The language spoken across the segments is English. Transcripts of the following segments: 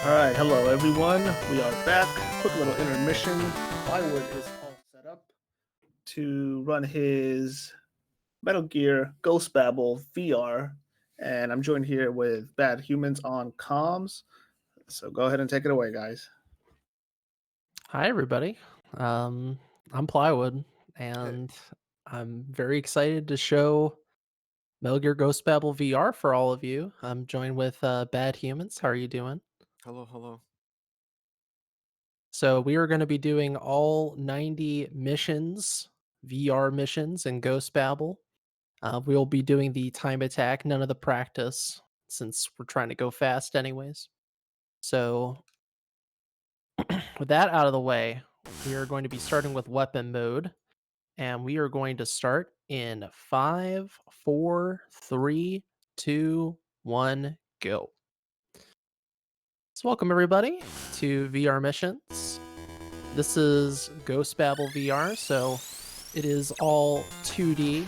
All right, hello everyone. We are back. Quick little intermission. Plywood is all set up to run his Metal Gear Ghost Babel VR, and I'm joined here with Bad Humans on comms. So go ahead and take it away, guys. Hi, everybody. I'm Plywood, Hey, and I'm very excited to show Metal Gear Ghost Babel VR for all of you. I'm joined with Bad Humans. How are you doing? hello, hello. So we are going to be doing all 90 missions, VR missions in Ghost Babel. We'll be doing the time attack, none of the practice, since we're trying to go fast anyways. So with that out of the way, we are going to be starting with weapon mode. And we are going to start in 5, 4, 3, 2, 1, go. So, welcome everybody to VR missions. This is Ghost Babel VR, so it is all 2D,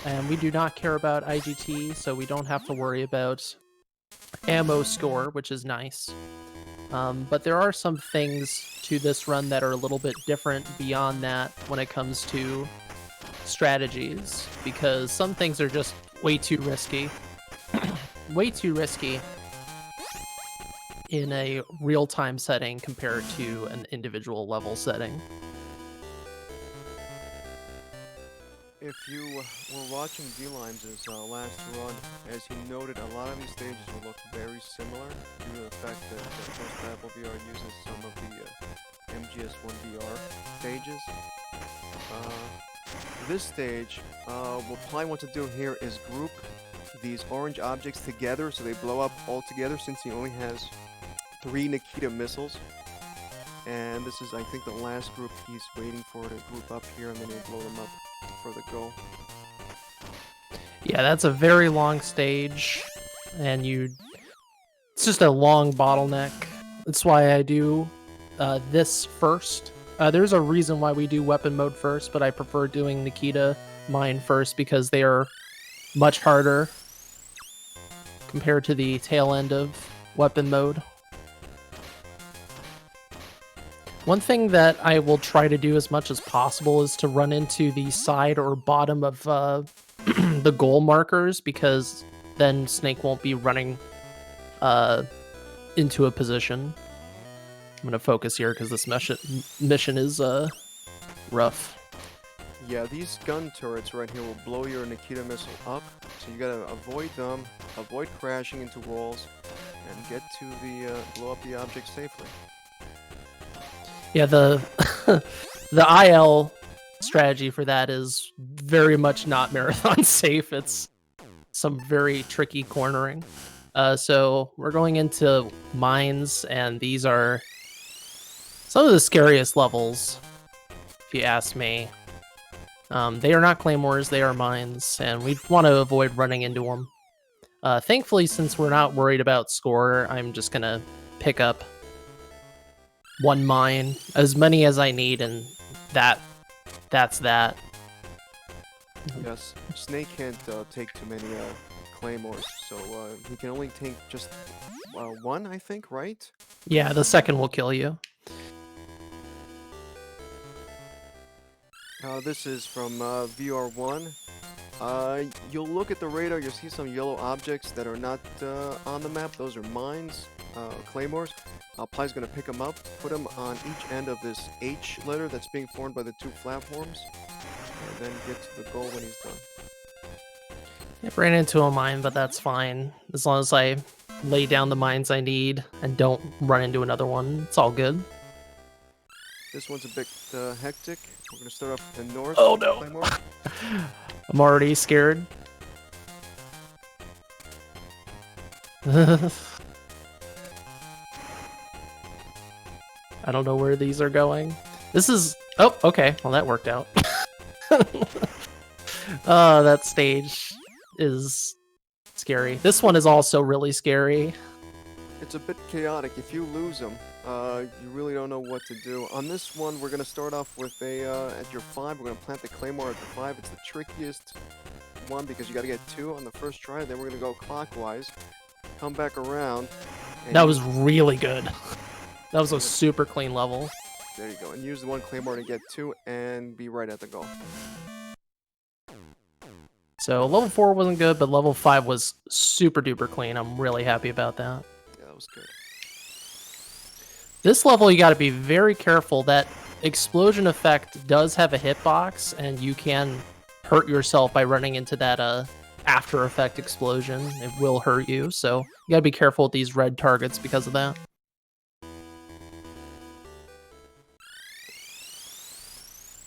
and we do not care about IGT, so we don't have to worry about ammo score, which is nice. But there are some things to this run that are a little bit different beyond that when it comes to strategies, because some things are just way too risky. Way too risky in a real-time setting compared to an individual level setting. If you were watching D-Limes' last run, as he noted, a lot of these stages will look very similar due to the fact that Ghost Babel VR uses some of the MGS1 VR stages. This stage, what Ply wants to do here is group these orange objects together so they blow up all together, since he only has 3 Nikita missiles. And this is, I think, the last group he's waiting for to group up here, and then he'll blow them up for the goal. Yeah, that's a very long stage, and it's just a long bottleneck. That's why I do this first. There's a reason why we do weapon mode first, but I prefer doing Nikita mine first because they are much harder compared to the tail end of weapon mode. One thing that I will try to do as much as possible is to run into the side or bottom of the goal markers, because then Snake won't be running into a position. I'm going to focus here because this mission is rough. Yeah, these gun turrets right here will blow your Nikita missile up, so you gotta avoid them, avoid crashing into walls, and get to the blow up the object safely. Yeah, the the IL strategy for that is very much not marathon safe. It's some very tricky cornering. So we're going into mines, and these are some of the scariest levels, if you ask me. They are not claymores, they are mines, and we want to avoid running into them. Thankfully, since we're not worried about score, I'm just gonna pick up one mine, as many as I need, and that's that. Yes, Snake can't take too many claymores, so he can only take just one, I think, right? Yeah, the second will kill you. This is from VR1. You'll look at the radar, you'll see some yellow objects that are not on the map. Those are mines, claymores. Ply's gonna pick them up, put them on each end of this H letter that's being formed by the 2 platforms, and then get to the goal when he's done. I ran into a mine, but that's fine. As long as I lay down the mines I need and don't run into another one, it's all good. This one's a bit hectic. We're gonna start off in the north. Oh no! Claymore. I'm already scared. I don't know where these are going. This is... Oh, okay. Well, that worked out. Oh, that stage is scary. This one is also really scary. It's a bit chaotic. If you lose them, you really don't know what to do. On this one, we're gonna start off with a at your 5. We're gonna plant the claymore at the 5. It's the trickiest one because you gotta get 2 on the first try. Then we're gonna go clockwise, come back around, And That was really good. That was a super clean level. There you go. And use the one claymore to get 2 and be right at the goal. So level 4 wasn't good, but level 5 was super duper clean. I'm really happy about that. Yeah, that was good. This level, you got to be very careful. That explosion effect does have a hitbox, and you can hurt yourself by running into that after effect explosion. It will hurt you, so you got to be careful with these red targets because of that.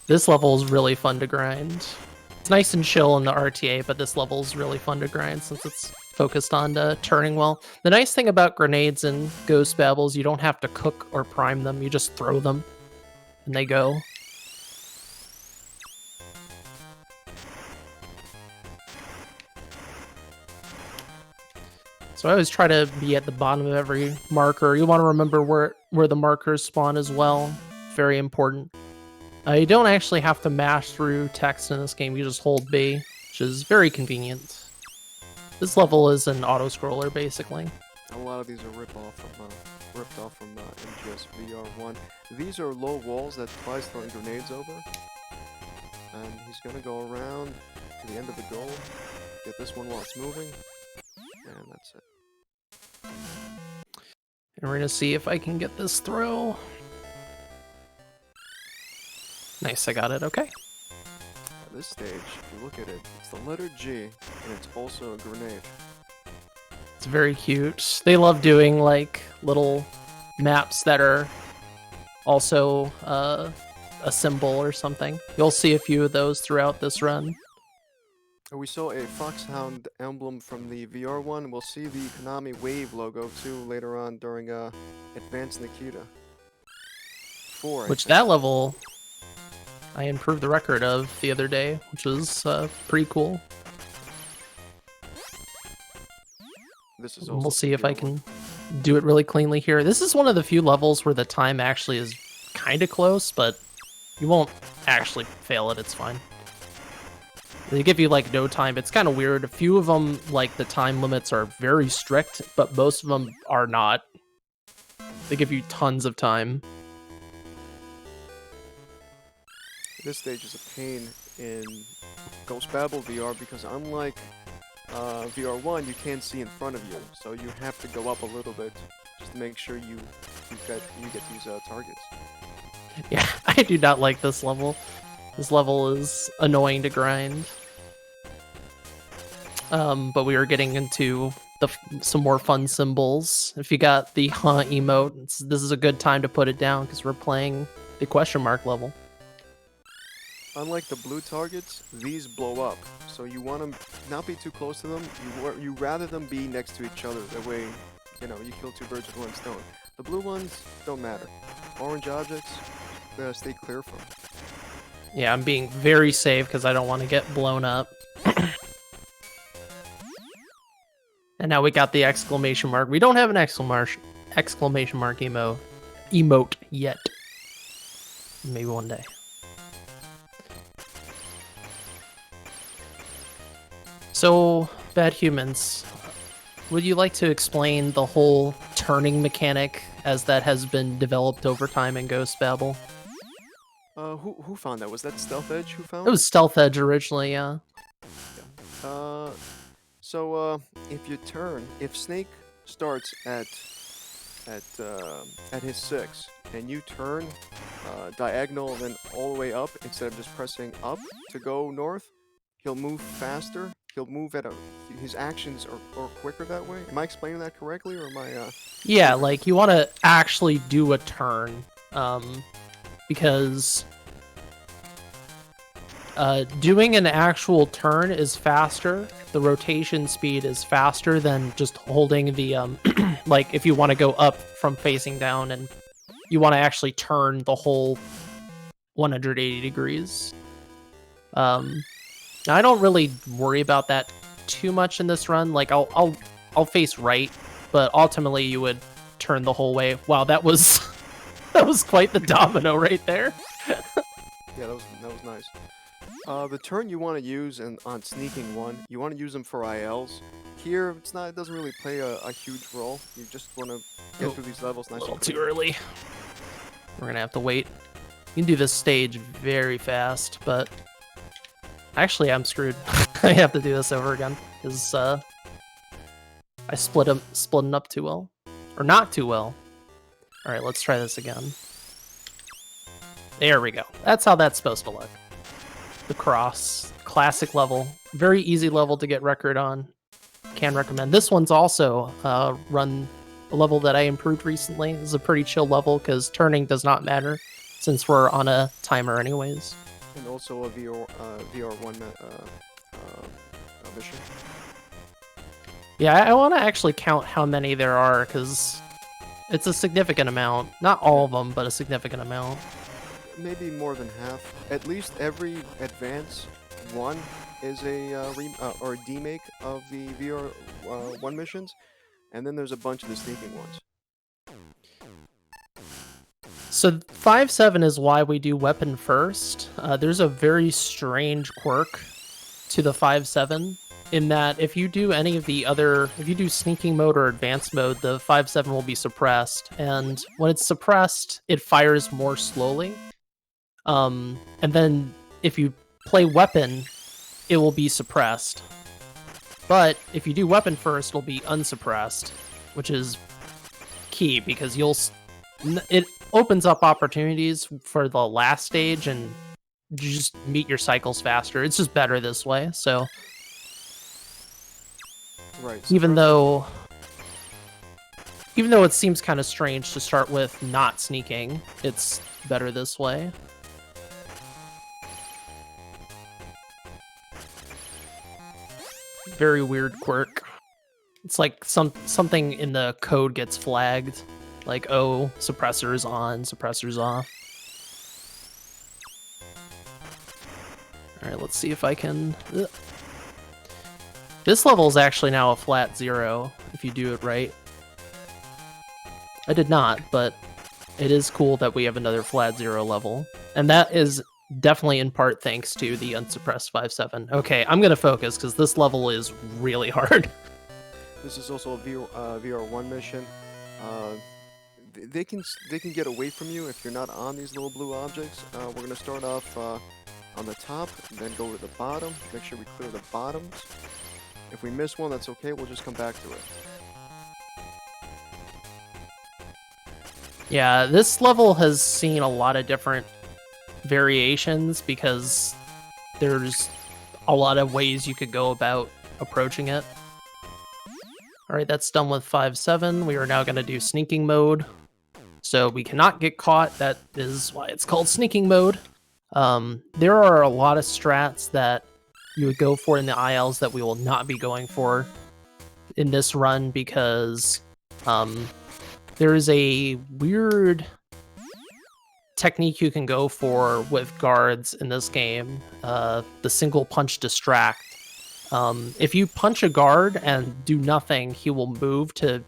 This level is really fun to grind. It's nice and chill in the RTA, but this level is really fun to grind since it's focused on turning well. The nice thing about grenades and Ghost Babel is you don't have to cook or prime them. You just throw them, and they go. So I always try to be at the bottom of every marker. You want to remember where the markers spawn as well. Very important. You don't actually have to mash through text in this game. You just hold B, which is very convenient. This level is an auto-scroller, basically. A lot of these are ripped off from MGS VR1. These are low walls that Fly's throwing grenades over. And he's going to go around to the end of the goal, get this one while it's moving, and that's it. And we're going to see if I can get this throw. Nice, I got it, okay. At this stage, if you look at it, it's the letter G, and it's also a grenade. It's very cute. They love doing, like, little maps that are also a symbol or something. You'll see a few of those throughout this run. We saw a foxhound emblem from the VR one. We'll see the Konami Wave logo, too, later on during Advanced Nikita. 4, Which that level I improved the record of the other day, which was pretty cool. This is We'll see if I can do it really cleanly here. This is one of the few levels where the time actually is kind of close, but you won't actually fail it. It's fine. They give you like no time. It's kind of weird. A few of them, like the time limits are very strict, but most of them are not. They give you tons of time. This stage is a pain in Ghost Babel VR because unlike VR1, you can't see in front of you, so you have to go up a little bit just to make sure you get these targets. Yeah, I do not like this level. This level is annoying to grind. But we are getting into some more fun symbols. If you got the emote, this is a good time to put it down because we're playing the question mark level. Unlike the blue targets, these blow up, so you want to not be too close to them. You rather them be next to each other. That way, you know, you kill 2 birds with 1 stone. The blue ones don't matter. Orange objects, stay clear from. Yeah, I'm being very safe because I don't want to get blown up. And now we got the exclamation mark. We don't have an exclamation mark emote yet. Maybe one day. So, Bad Humans, would you like to explain the whole turning mechanic as that has been developed over time in Ghost Babel? Who found that? Was that Stealth Edge who found it? Was Stealth Edge originally, yeah. So if you turn, if Snake starts at his 6, and you turn diagonal and then all the way up instead of just pressing up to go north, he'll move faster. He'll move at his actions are quicker that way. Am I explaining that correctly, or am I? Yeah, like you want to actually do a turn, because doing an actual turn is faster. The rotation speed is faster than just holding the like if you want to go up from facing down and you want to actually turn the whole 180 degrees. I don't really worry about that too much in this run. Like I'll face right, but ultimately you would turn the whole way. Wow, that was that was quite the domino right there. Yeah, that was nice. The turn you want to use on sneaking one, you want to use them for ILs. Here, it doesn't really play a huge role. You just want to get Oh, through these levels A nice little and too clean. early. We're gonna have to wait. You can do this stage very fast, but actually I'm screwed. I have to do this over again because I split them up too well, or not too well. All right, let's try this again. There we go. That's how that's supposed to look. The cross, classic level, very easy level to get record on. Can recommend. This one's also run a level that I improved recently. This is a pretty chill level because turning does not matter since we're on a timer anyways. And also a VR1 mission. Yeah, I want to actually count how many there are because it's a significant amount. Not all of them, but a significant amount. Maybe more than half. At least every advance one is a or a demake of the VR1 missions, and then there's a bunch of the sneaking ones. So 5-7 is why we do weapon first. There's a very strange quirk to the 5-7 in that if you do any of the other, if you do sneaking mode or advanced mode, the 5-7 will be suppressed, and when it's suppressed, it fires more slowly. And then if you play weapon, it will be suppressed. But if you do weapon first, it'll be unsuppressed, which is key because it opens up opportunities for the last stage and you just meet your cycles faster. It's just better this way. So Right. even though it seems kind of strange to start with not sneaking, it's better this way. Very weird quirk. It's like something in the code gets flagged. Like, oh, suppressor's on, suppressor's off. Alright, let's see if I can... Ugh. This level is actually now a flat 0, if you do it right. I did not, but it is cool that we have another flat 0 level. And that is definitely in part thanks to the unsuppressed 5-7. Okay, I'm gonna focus, because this level is really hard. This is also a VR1 mission. They can get away from you if you're not on these little blue objects. We're gonna start off on the top, then go to the bottom. Make sure we clear the bottoms. If we miss one, that's okay. We'll just come back to it. Yeah, this level has seen a lot of different variations because there's a lot of ways you could go about approaching it. Alright, that's done with 5-7. We are now going to do sneaking mode. So we cannot get caught. That is why it's called sneaking mode. There are a lot of strats that you would go for in the ILs that we will not be going for in this run because there is a weird technique you can go for with guards in this game, the single punch distract. If you punch a guard and do nothing, he will move to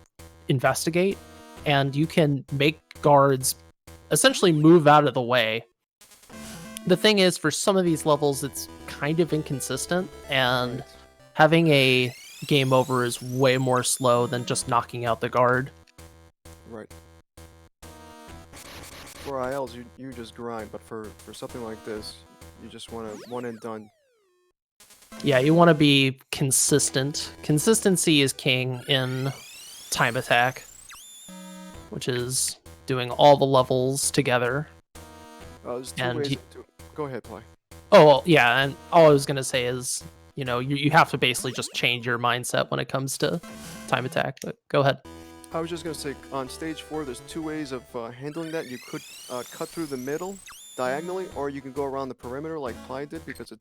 investigate, and you can make guards essentially move out of the way. The thing is, for some of these levels, it's kind of inconsistent, and Right. having a game over is way more slow than just knocking out the guard. Right. For ILs, you just grind, but for something like this, you just want to one and done. Yeah, you want to be consistent. Consistency is king in time attack, which is doing all the levels together. There's two And ways. Go ahead, play. Oh, well, yeah, and all I was going to say is, you know, you have to basically just change your mindset when it comes to time attack, but go ahead. I was just gonna say, on stage 4, there's two ways of handling that. You could cut through the middle diagonally, or you can go around the perimeter like Ply did, because it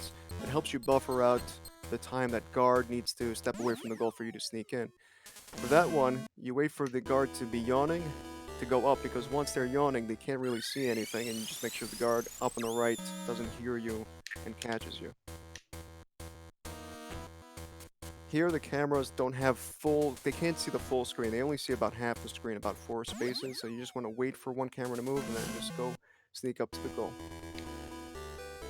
helps you buffer out the time that guard needs to step away from the goal for you to sneak in. For that one, you wait for the guard to be yawning to go up, because once they're yawning, they can't really see anything, and you just make sure the guard up on the right doesn't hear you and catches you. Here, the cameras don't have they can't see the full screen. They only see about half the screen, about 4 spaces. So you just want to wait for one camera to move and then just go sneak up to the goal.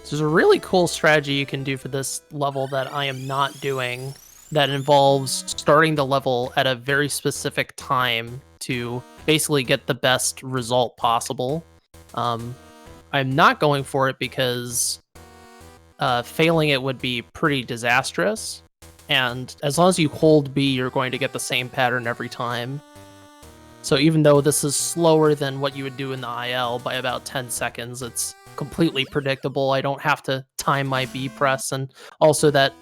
So there's a really cool strategy you can do for this level that I am not doing that involves starting the level at a very specific time to basically get the best result possible. I'm not going for it because failing it would be pretty disastrous. And as long as you hold B, you're going to get the same pattern every time. So even though this is slower than what you would do in the IL by about 10 seconds, it's completely predictable. I don't have to time my B press, and also that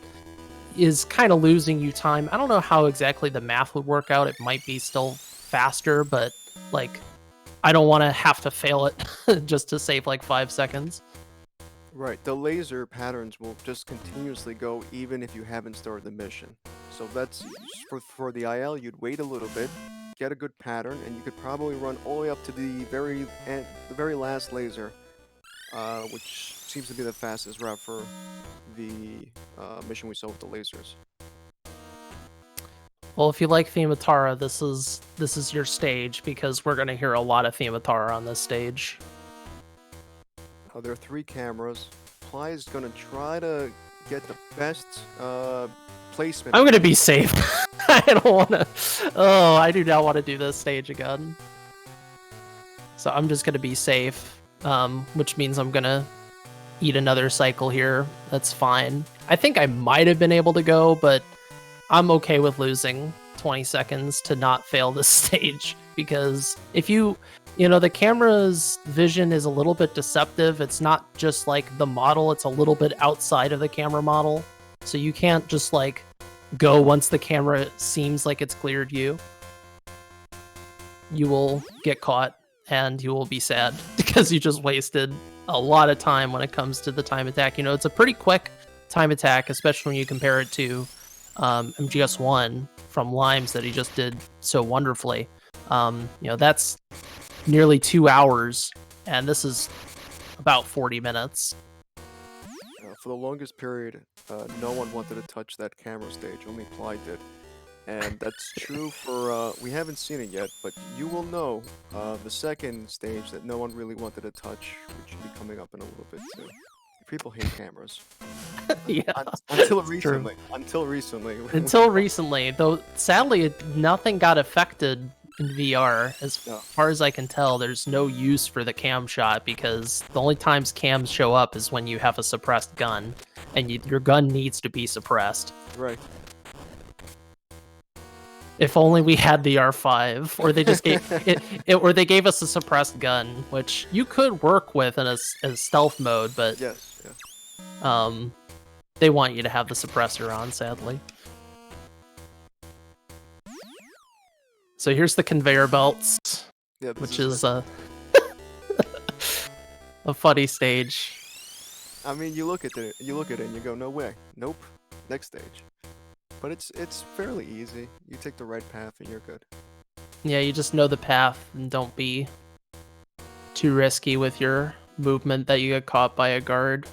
is kind of losing you time. I don't know how exactly the math would work out. It might be still faster, but like I don't want to have to fail it just to save like 5 seconds. Right, the laser patterns will just continuously go even if you haven't started the mission. So that's for the IL, you'd wait a little bit, get a good pattern, and you could probably run all the way up to the very last laser, which seems to be the fastest route for the mission we saw with the lasers. Well, if you like Thematara, this is your stage because we're gonna hear a lot of Thematara on this stage. There are 3 cameras. Ply is gonna try to get the best placement. I'm gonna be safe. I don't wanna. Oh, I do not want to do this stage again. So I'm just gonna be safe, which means I'm gonna eat another cycle here. That's fine. I think I might have been able to go, but I'm okay with losing 20 seconds to not fail this stage because if you know, the camera's vision is a little bit deceptive. It's not just like the model, it's a little bit outside of the camera model. So you can't just like go once the camera seems like it's cleared you. You will get caught and you will be sad because you just wasted a lot of time when it comes to the time attack. You know, it's a pretty quick time attack, especially when you compare it to MGS1 from Limes that he just did so wonderfully. You know, that's nearly 2 hours, and this is about 40 minutes. For the longest period, no one wanted to touch that camera stage, only Ply did. And that's true for, we haven't seen it yet, but you will know the second stage that no one really wanted to touch, which should be coming up in a little bit too. People hate cameras. Yeah, until recently. Until recently. Until recently, though, sadly, nothing got affected in VR. As far as I can tell, there's no use for the cam shot because the only times cams show up is when you have a suppressed gun, and your gun needs to be suppressed. Right. If only we had the R5, or they just gave or they gave us a suppressed gun, which you could work with in a stealth mode, but yes, yeah. They want you to have the suppressor on, sadly. So here's the conveyor belts, yeah, which is a funny stage. I mean, you look at it and you go, no way, nope, next stage. But it's fairly easy. You take the right path and you're good. Yeah, you just know the path and don't be too risky with your movement that you get caught by a guard.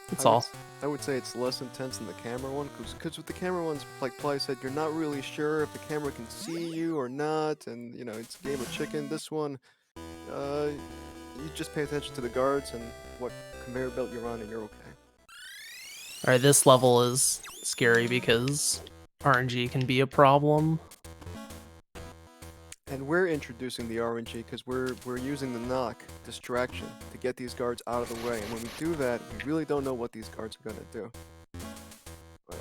That's all. I would say it's less intense than the camera one, because with the camera ones, like Ply said, you're not really sure if the camera can see you or not, and you know, it's a game of chicken. This one, you just pay attention to the guards and what conveyor belt you're on and you're okay. Alright, this level is scary because RNG can be a problem. And we're introducing the RNG because we're using the knock distraction to get these guards out of the way. And when we do that, we really don't know what these guards are going to do.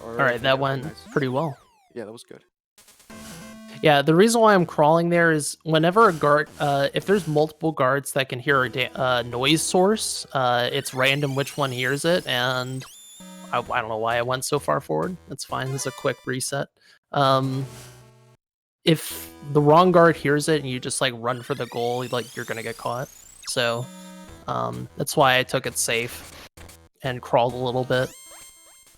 Alright, that went pretty well. Yeah, that was good. Yeah, the reason why I'm crawling there is whenever a guard, if there's multiple guards that can hear a noise source, it's random which one hears it, and I don't know why I went so far forward. That's fine. This is a quick reset. If the wrong guard hears it and you just like run for the goal, like you're gonna get caught. So that's why I took it safe and crawled a little bit.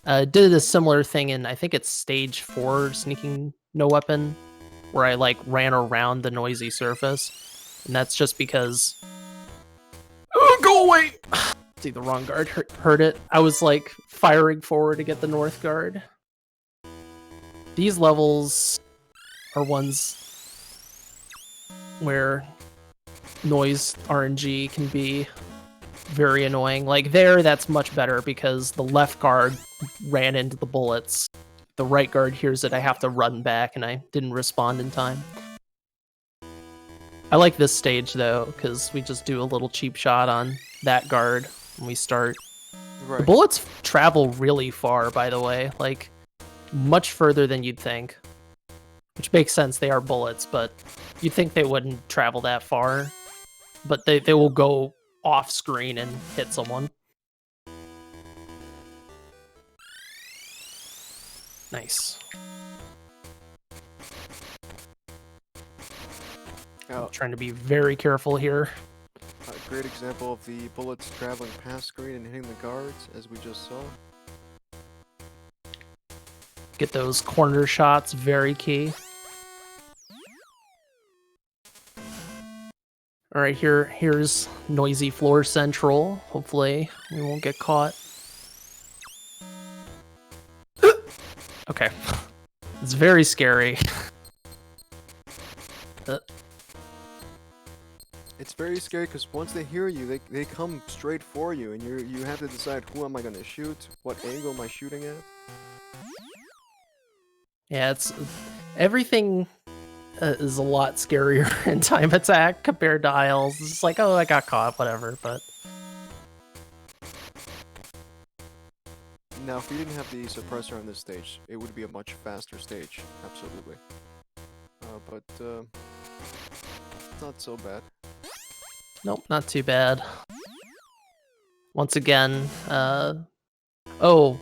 Did a similar thing in, I think it's stage 4, sneaking no weapon, where I like ran around the noisy surface, and that's just because. Oh, go away! See, the wrong guard heard it. I was like firing forward to get the north guard. These levels are ones where noise RNG can be very annoying. Like there, that's much better because the left guard ran into the bullets. The right guard hears it, I have to run back, and I didn't respond in time. I like this stage though, because we just do a little cheap shot on that guard when we start. Right. The bullets travel really far, by the way, like much further than you'd think. Which makes sense, they are bullets, but you'd think they wouldn't travel that far. But they will go off screen and hit someone. Nice. I'm trying to be very careful here. A great example of the bullets traveling past screen and hitting the guards, as we just saw. Get those corner shots, very key. Alright, here's noisy floor central. Hopefully we won't get caught. Okay. It's very scary. It's very scary because once they hear you, they come straight for you, and you have to decide, who am I going to shoot? What angle am I shooting at? Yeah, it's everything is a lot scarier in Time Attack compared to Isles. It's just like, oh, I got caught, whatever. But now, if we didn't have the suppressor on this stage, it would be a much faster stage, absolutely. But it's not so bad. nope, not too bad. Once again, oh,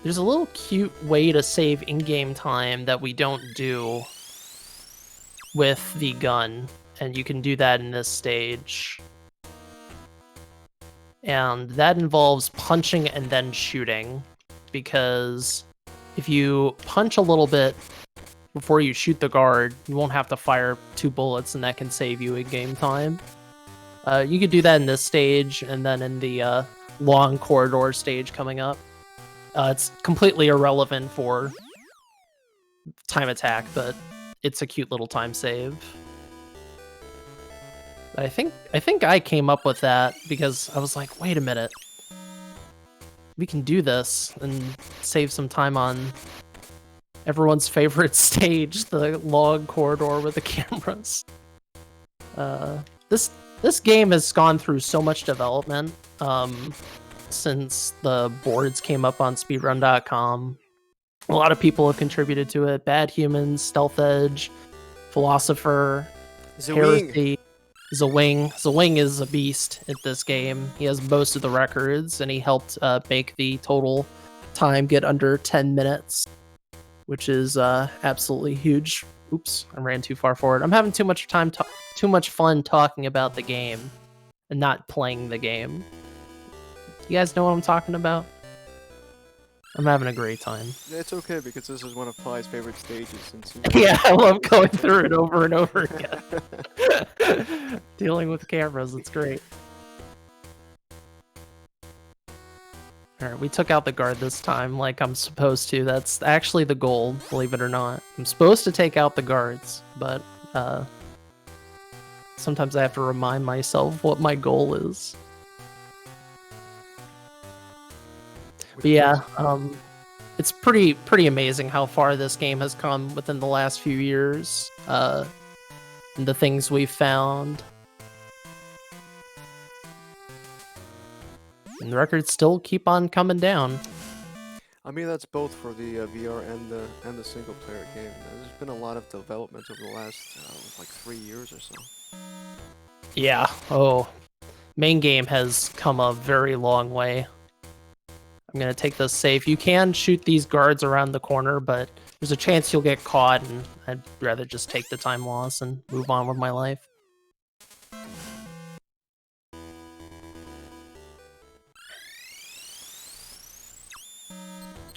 there's a little cute way to save in-game time that we don't do with the gun, and you can do that in this stage. And that involves punching and then shooting, because if you punch a little bit before you shoot the guard, you won't have to fire 2 bullets, and that can save you in-game time. You could do that in this stage, and then in the long corridor stage coming up. It's completely irrelevant for Time Attack, but it's a cute little time save. I think I came up with that because I was like, wait a minute. We can do this and save some time on everyone's favorite stage, the long corridor with the cameras. This game has gone through so much development since the boards came up on speedrun.com. A lot of people have contributed to it. Bad Humans, Stealth Edge, Philosopher, Heresy, Zwing. Zwing is a beast at this game. He has most of the records, and he helped make the total time get under 10 minutes, which is absolutely huge. Oops, I ran too far forward. I'm having too much fun talking about the game and not playing the game. You guys know what I'm talking about? I'm having a great time. It's okay, because this is one of Pai's favorite stages. Since Yeah, I love going through it over and over again. Dealing with cameras, it's great. Alright, we took out the guard this time like I'm supposed to. That's actually the goal, believe it or not. I'm supposed to take out the guards, but sometimes I have to remind myself what my goal is. But yeah, it's pretty amazing how far this game has come within the last few years, and the things we've found. And the records still keep on coming down. I mean, that's both for the VR and the single player game. There's been a lot of development over the last like 3 years or so. Yeah. Oh, main game has come a very long way. I'm gonna take this safe. You can shoot these guards around the corner, but there's a chance you'll get caught, and I'd rather just take the time loss and move on with my life.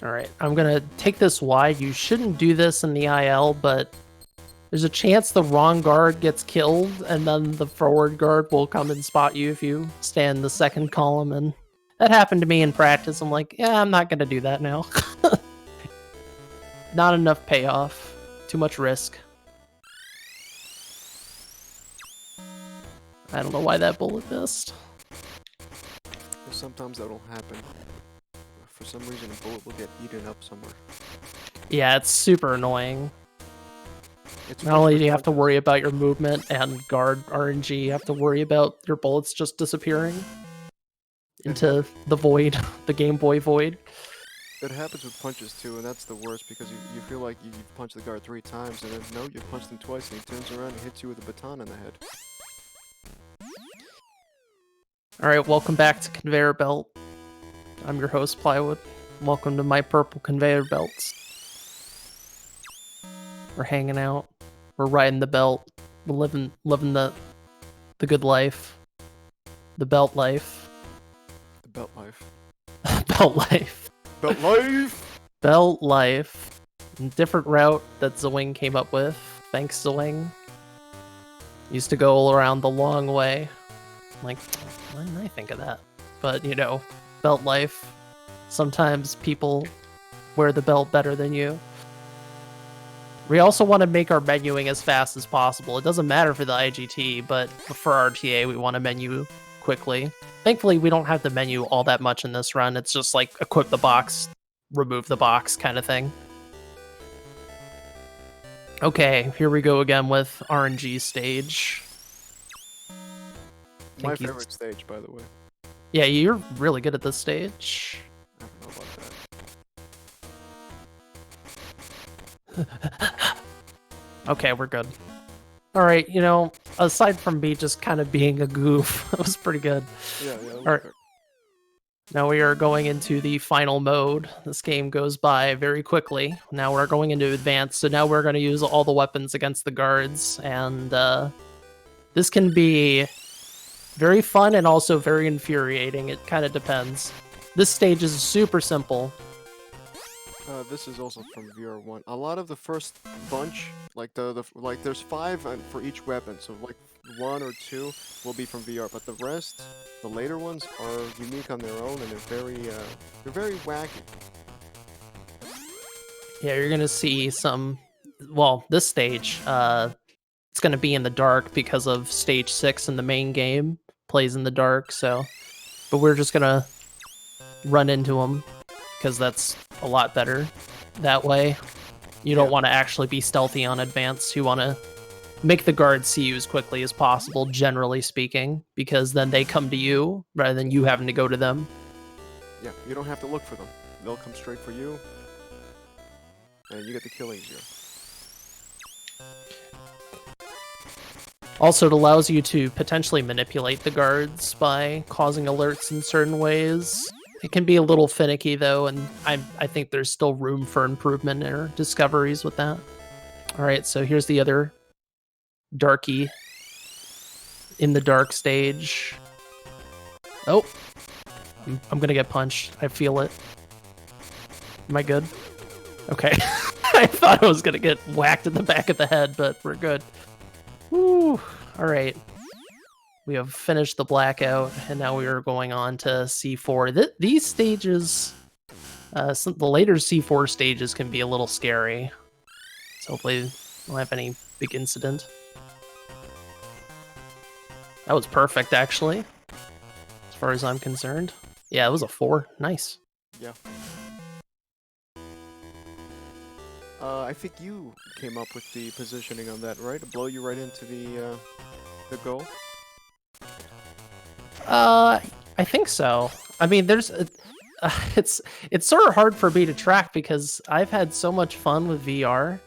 Alright, I'm gonna take this wide. You shouldn't do this in the IL, but there's a chance the wrong guard gets killed, and then the forward guard will come and spot you if you stand in the second column, and that happened to me in practice. I'm like, yeah, I'm not gonna do that now. Not enough payoff. Too much risk. I don't know why that bullet missed. sometimes that'll happen. For some reason, a bullet will get eaten up somewhere. Yeah, it's super annoying. It's Not only do you have to punches. worry about your movement and guard RNG, you have to worry about your bullets just disappearing into the void, the Game Boy void. It happens with punches too, and that's the worst because you feel like you punched the guard 3 times, and then no, you punched him twice, and he turns around and hits you with a baton in the head. Alright, welcome back to Conveyor Belt. I'm your host, Plywood. Welcome to my purple conveyor belts. We're hanging out. We're riding the belt. We're living the good life. The belt life. The belt life. Belt life. Belt life! Belt life. Different route that Zwing came up with. Thanks, Zwing. Used to go all around the long way. Like, why didn't I think of that? But, you know, belt life. Sometimes people wear the belt better than you. We also want to make our menuing as fast as possible. It doesn't matter for the IGT, but for RTA, we want to menu quickly. Thankfully, we don't have to menu all that much in this run. It's just like equip the box, remove the box kind of thing. Okay, here we go again with RNG stage. My favorite stage, by the way. Yeah, you're really good at this stage. I don't know about that. Okay, we're good. Alright, you know, aside from me just kind of being a goof, that was pretty good. Yeah, that was Alright. fair. Now we are going into the final mode. This game goes by very quickly. Now we're going into advanced, so now we're going to use all the weapons against the guards, and this can be very fun and also very infuriating. It kind of depends. This stage is super simple. This is also from VR1. A lot of the first bunch, like like there's 5 for each weapon, so like 1 or 2 will be from VR, but the rest, the later ones, are unique on their own, and they're very wacky. Yeah, you're gonna see some. Well, this stage, it's gonna be in the dark because of stage 6 in the main game plays in the dark. So, but we're just gonna run into them because that's a lot better that way. You don't want to actually be stealthy on advance. You want to make the guards see you as quickly as possible, generally speaking, because then they come to you rather than you having to go to them. Yeah, you don't have to look for them. They'll come straight for you, and you get the kill easier. Also, it allows you to potentially manipulate the guards by causing alerts in certain ways. It can be a little finicky, though, and I think there's still room for improvement or discoveries with that. Alright, so here's the other darky in the dark stage. Oh! I'm gonna get punched. I feel it. Am I good? Okay. I thought I was gonna get whacked in the back of the head, but we're good. Woo! Alright. We have finished the blackout, and now we are going on to C4. These stages, the later C4 stages can be a little scary. So hopefully we don't have any big incident. That was perfect, actually, as far as I'm concerned. Yeah, it was a 4. Nice. Yeah. I think you came up with the positioning on that, right? To blow you right into the goal. I think so. I mean, there's it's sort of hard for me to track because I've had so much fun with VR,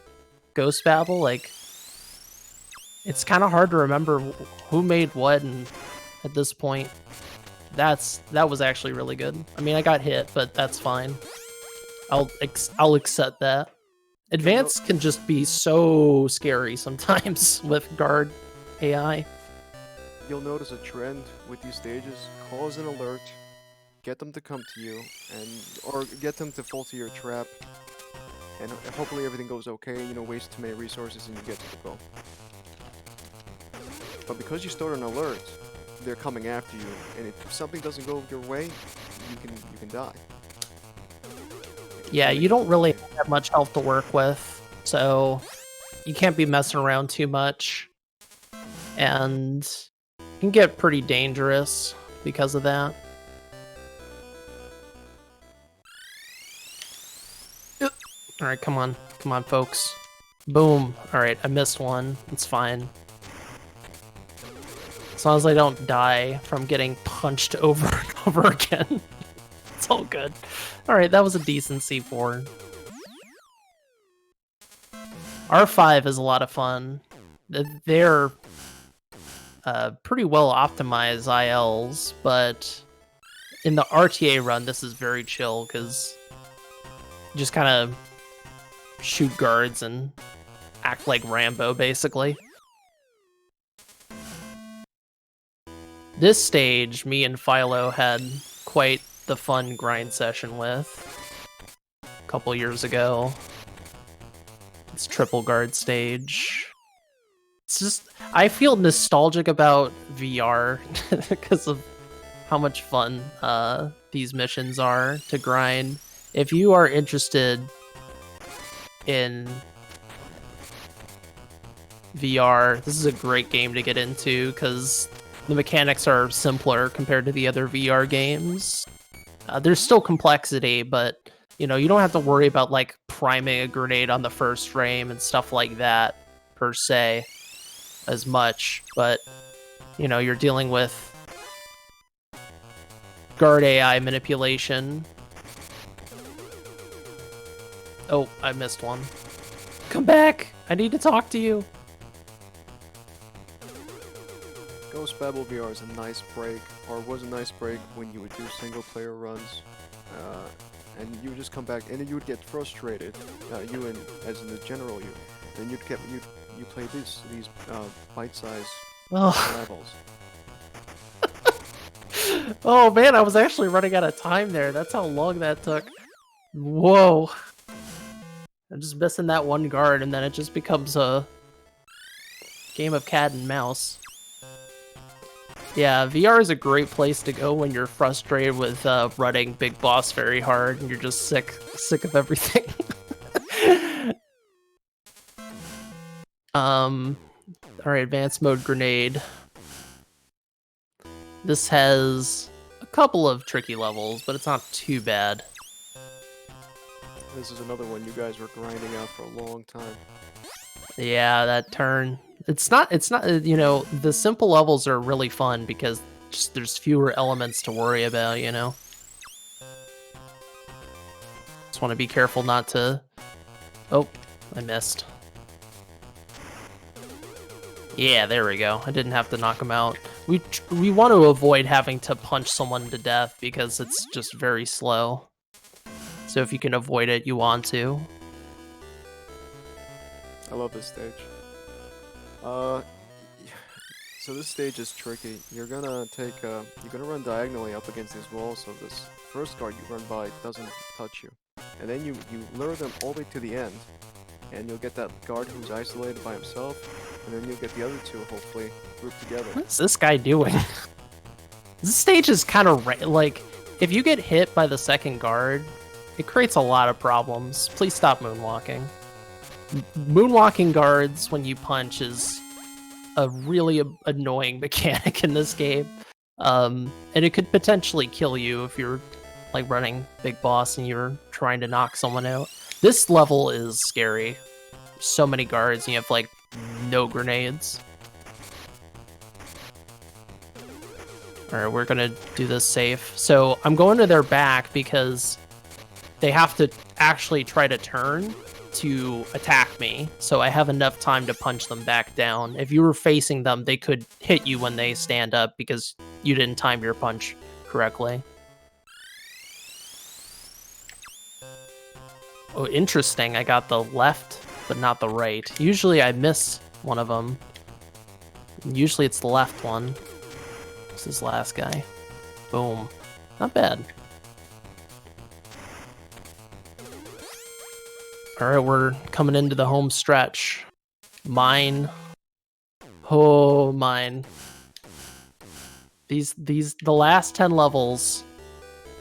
Ghost Babel. Like, it's kind of hard to remember who made what, and at this point, that was actually really good. I mean, I got hit, but that's fine. I'll accept that. Advanced can just be so scary sometimes with guard AI. You'll notice a trend with these stages. Cause an alert, get them to come to you, or get them to fall to your trap, and hopefully everything goes okay. You know, waste too many resources and you get to the goal. But because you start an alert, they're coming after you, and if something doesn't go your way, you can die. Yeah, you don't really have much health to work with, so you can't be messing around too much, and it can get pretty dangerous because of that. All right, come on, folks. Boom. All right, I missed one. It's fine. As long as I don't die from getting punched over and over again, it's all good. All right, that was a decent C4. R5 is a lot of fun. They're pretty well optimized ILs, but in the RTA run, this is very chill because you just kind of shoot guards and act like Rambo, basically. This stage, me and Philo had quite the fun grind session with a couple years ago. It's triple guard stage. It's just, I feel nostalgic about VR because of how much fun these missions are to grind. If you are interested in VR, this is a great game to get into because the mechanics are simpler compared to the other VR games. There's still complexity, but you know, you don't have to worry about like priming a grenade on the first frame and stuff like that per se as much, but you know, you're dealing with guard AI manipulation. Oh, I missed one. Come back! I need to talk to you. Ghost Babel VR is a nice break, or was a nice break when you would do single player runs, and you would just come back, and then you would get frustrated. You and as in the general you, then you play these bite-sized levels. Oh man, I was actually running out of time there. That's how long that took. Whoa. I'm just missing that one guard, and then it just becomes a game of cat and mouse. Yeah, VR is a great place to go when you're frustrated with running Big Boss very hard, and you're just sick of everything. Alright, advanced mode grenade. This has a couple of tricky levels, but it's not too bad. This is another one you guys were grinding out for a long time. Yeah, that turn. It's not, you know, the simple levels are really fun because just there's fewer elements to worry about, you know? Just want to be careful not to... Oh, I missed. Yeah, there we go. I didn't have to knock him out. We want to avoid having to punch someone to death because it's just very slow. So if you can avoid it, you want to. I love this stage. So this stage is tricky. You're gonna run diagonally up against these walls, so this first guard you run by doesn't touch you. And then you lure them all the way to the end, and you'll get that guard who's isolated by himself, and then you'll get the other two, hopefully, grouped together. What's this guy doing? This stage is kind of like, if you get hit by the second guard, it creates a lot of problems. Please stop moonwalking. Moonwalking guards when you punch is a really annoying mechanic in this game. And it could potentially kill you if you're like running Big Boss and you're trying to knock someone out. This level is scary. So many guards and you have like no grenades. Alright, we're gonna do this safe. So I'm going to their back because they have to actually try to turn to attack me, so I have enough time to punch them back down. If you were facing them, they could hit you when they stand up because you didn't time your punch correctly. Oh, interesting. I got the left, but not the right. Usually I miss one of them. Usually it's the left one. This is last guy. Boom. Not bad. Alright, we're coming into the home stretch. Mine. Oh, mine. The last 10 levels,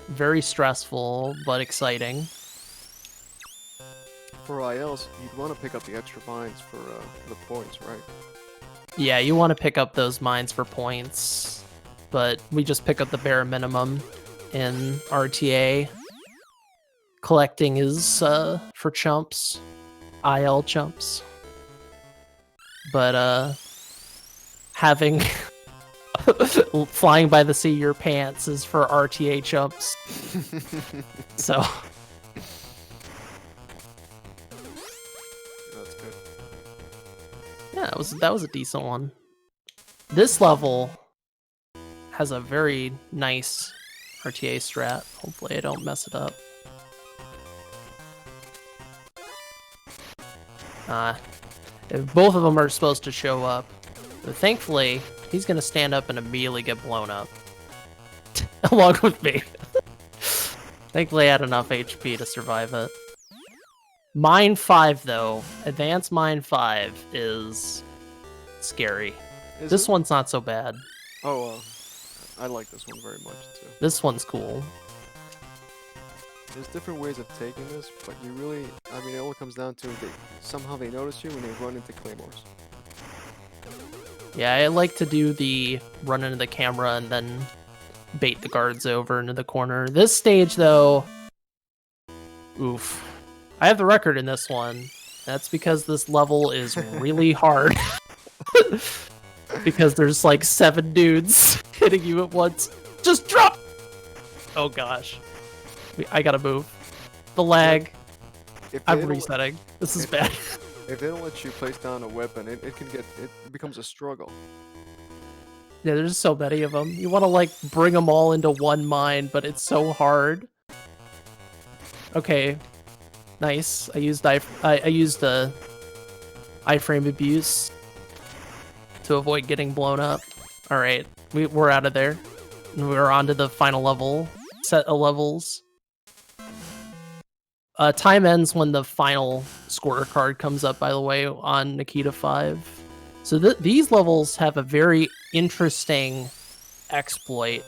very stressful, but exciting. For ILs, you'd want to pick up the extra mines for the points, right? Yeah, you want to pick up those mines for points, but we just pick up the bare minimum in RTA. collecting is for chumps, IL chumps. But having flying by the seat of your pants is for RTA chumps. So That's good. yeah, that was a decent one. This level has a very nice RTA strat. Hopefully I don't mess it up. Both of them are supposed to show up. But thankfully, he's going to stand up and immediately get blown up. Along with me. Thankfully, I had enough HP to survive it. Mine 5, though. Advanced Mine 5 is scary. This one's not so bad. Oh, I like this one very much, too. This one's cool. There's different ways of taking this, but you really, I mean, it all comes down to somehow they notice you when they run into claymores. Yeah, I like to do the run into the camera and then bait the guards over into the corner. This stage, though, oof. I have the record in this one. That's because this level is really hard. Because there's like 7 dudes hitting you at once. Just drop! Oh gosh. I gotta move. The lag. I'm resetting. This is bad. If they don't let you place down a weapon, it becomes a struggle. Yeah, there's so many of them. You want to like bring them all into one mine, but it's so hard. Okay, nice. I used the iframe abuse to avoid getting blown up. All right, we're out of there. We're on to the final level set of levels. Time ends when the final scorecard comes up, by the way, on Nikita 5. So these levels have a very interesting exploit.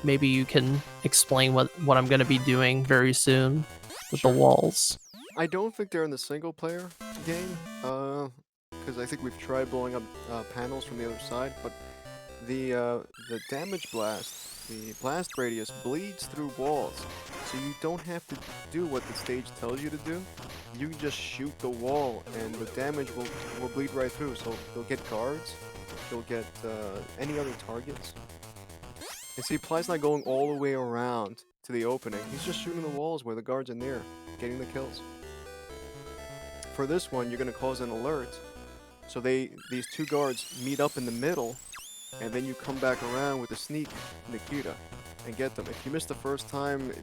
Maybe you can explain what I'm going to be doing very soon with the walls. I don't think they're in the single-player game, because I think we've tried blowing up panels from the other side, but the damage blast, the blast radius bleeds through walls, so you don't have to do what the stage tells you to do. You can just shoot the wall, and the damage will bleed right through. So you'll get guards, you'll get any other targets. And see, Ply's not going all the way around to the opening. He's just shooting the walls where the guards are near, getting the kills. For this one, you're gonna cause an alert, so these 2 guards meet up in the middle. And then you come back around with a sneak Nikita and get them. If you miss the first time,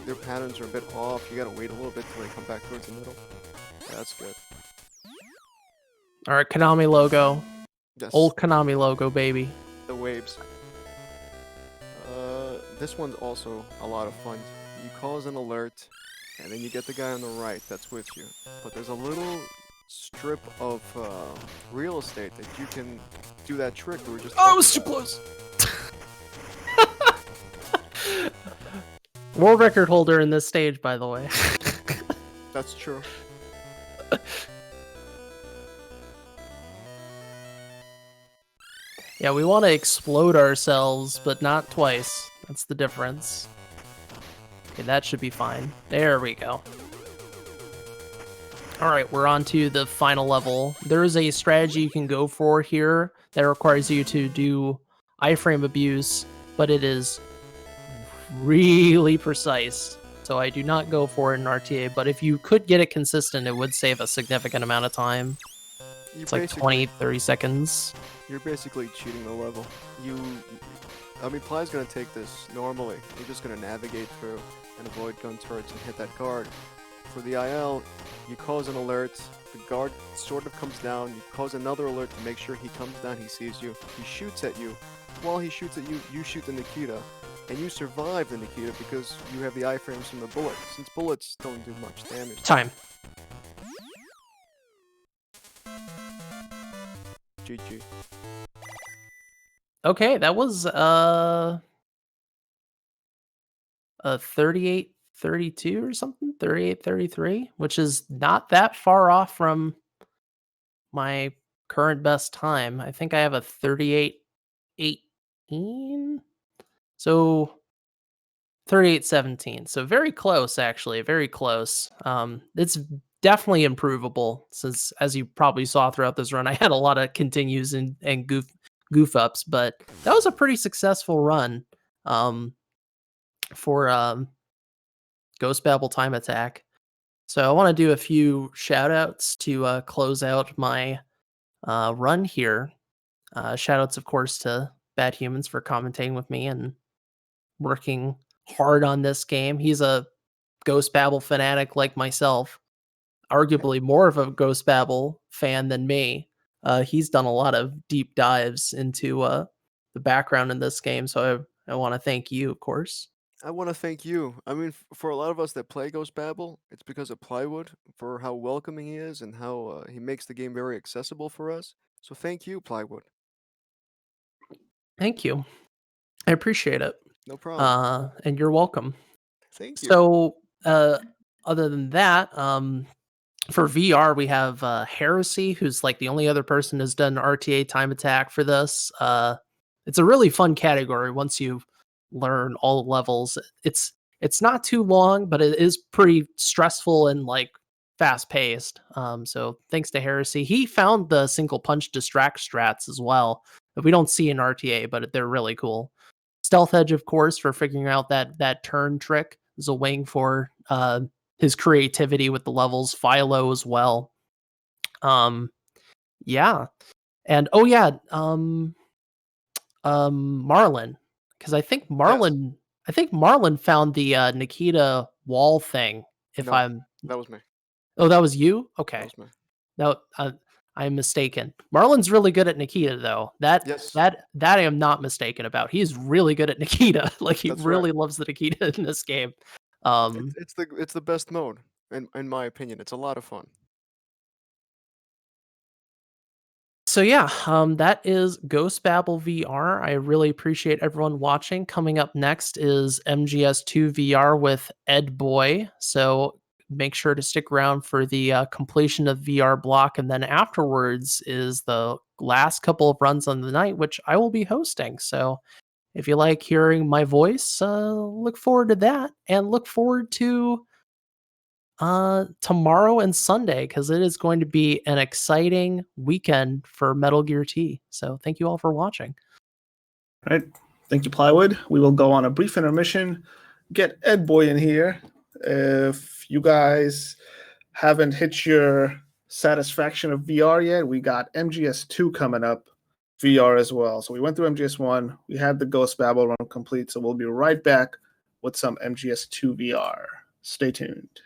their patterns are a bit off. You gotta wait a little bit till they come back towards the middle. Yeah, that's good. All right, Konami logo. Yes. Old Konami logo, baby. The waves. This one's also a lot of fun. You cause an alert, and then you get the guy on the right that's with you. But there's a little strip of real estate that you can do that trick we were just Oh, it was too close. World record holder in this stage, by the way. That's true. Yeah, we want to explode ourselves, but not twice. That's the difference. Okay, that should be fine. There we go. Alright, we're on to the final level. There is a strategy you can go for here that requires you to do iframe abuse, but it is really precise. So I do not go for it in RTA, but if you could get it consistent, it would save a significant amount of time. It's like 20, 30 seconds. You're basically cheating the level. I mean, Ply's gonna take this normally. You're just gonna navigate through and avoid gun turrets and hit that guard. For the IL, you cause an alert, the guard sort of comes down, you cause another alert to make sure he comes down, he sees you, he shoots at you. While he shoots at you, you shoot the Nikita, and you survive the Nikita because you have the iframes from the bullet, since bullets don't do much damage. Time. GG. Okay, that was a 38-32 or something, 38-33, which is not that far off from my current best time. I think I have a 38-18. So 3817. So very close, actually, very close. It's definitely improvable since, as you probably saw throughout this run, I had a lot of continues and goof ups, but that was a pretty successful run for Ghost Babel Time Attack. So I want to do a few shout outs to close out my run here. Shout outs, of course, to Bad Humans for commentating with me and working hard on this game. He's a Ghost Babel fanatic like myself, arguably more of a Ghost Babel fan than me. He's done a lot of deep dives into the background in this game, so I want to thank you, of course. I want to thank you. I mean, for a lot of us that play Ghost Babel, it's because of Plywood, for how welcoming he is and how he makes the game very accessible for us. So thank you, Plywood. Thank you. I appreciate it. No problem. And you're welcome. Thank you. So, other than that, for VR, we have Heresy, who's like the only other person who's done RTA Time Attack for this. It's a really fun category once you learn all the levels. It's not too long, but it is pretty stressful and like fast paced. So thanks to Heresy, he found the single punch distract strats as well that we don't see in RTA, but they're really cool. Stealth Edge, of course, for figuring out that turn trick. Zwing for his creativity with the levels. Philo as well. Yeah. And oh yeah, Marlin. Because I think Marlin found the Nikita wall thing. If No, I'm that was me. Oh, that was you? That Okay. was me. No, I'm mistaken. Marlin's really good at Nikita, though. Yes. That I am not mistaken about. He's really good at Nikita. Like he That's really right. loves the Nikita in this game. It's the best mode in my opinion. It's a lot of fun. So yeah, that is Ghost Babel VR. I really appreciate everyone watching. Coming up next is MGS2 VR with Ed Boy. So make sure to stick around for the completion of VR block, and then afterwards is the last couple of runs on the night, which I will be hosting. So if you like hearing my voice, look forward to that, and look forward to tomorrow and Sunday, because it is going to be an exciting weekend for Metal Gear T. So thank you all for watching. All right. Thank you, Plywood. We will go on a brief intermission. Get Ed Boy in here. If you guys haven't hit your satisfaction of VR yet, we got MGS2 coming up, VR as well. So we went through MGS1. We had the Ghost Babel run complete. So we'll be right back with some MGS2 VR. Stay tuned.